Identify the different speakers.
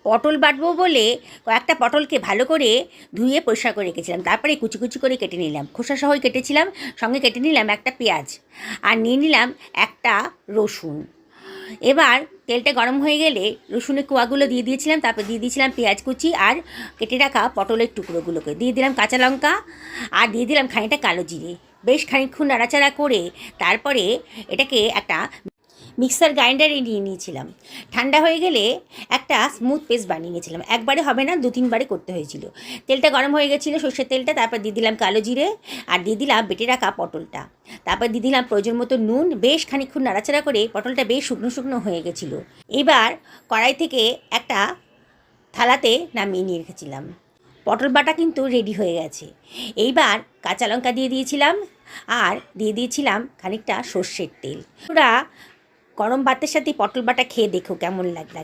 Speaker 1: পটল বাটবো বলে কয়েকটা পটলকে ভালো করে ধুয়ে পরিষ্কার করে রেখেছিলাম, তারপরে কুচি কুচি করে কেটে নিলাম, খোসা সহই কেটেছিলাম। সঙ্গে কেটে নিলাম একটা পেঁয়াজ, আর নিয়ে নিলাম একটা রসুন। এবার তেলটা গরম হয়ে গেলে রসুনের কোয়াগুলো দিয়ে দিয়েছিলাম, তারপর দিয়ে দিয়েছিলাম পেঁয়াজ কুচি আর কেটে রাখা পটলের টুকরোগুলোকে, দিয়ে দিলাম কাঁচা লঙ্কা আর দিয়ে দিলাম খানিকটা কালো জিরে। বেশ খানিকক্ষণ নাড়াচাড়া করে তারপরে এটাকে একটা মিক্সার গ্রাইন্ডারে নিয়ে নিয়েছিলাম। ঠান্ডা হয়ে গেলে একটা স্মুথ পেস্ট বানিয়ে নিয়েছিলাম। একবারে হবে না, 2-3 বারে করতে হয়েছিল। তেলটা গরম হয়ে গেছিলো, সর্ষের তেলটা, তারপর দিয়ে দিলাম কালো জিরে আর দিয়ে দিলাম বেটে রাখা পটলটা, তারপর দিয়ে দিলাম প্রয়োজন মতো নুন। বেশ খানিকক্ষণ নাড়াচাড়া করে পটলটা বেশ শুকনো শুকনো হয়ে গেছিলো। এবার কড়াই থেকে একটা থালাতে নামিয়ে নিয়ে রেখেছিলাম। পটল বাটা কিন্তু রেডি হয়ে গেছে। এইবার কাঁচা লঙ্কা দিয়ে দিয়েছিলাম আর দিয়ে দিয়েছিলাম খানিকটা সর্ষের তেল। ওরা গরম ভাতের সাথে পটল বাটা খেয়ে দেখো কেমন লাগে।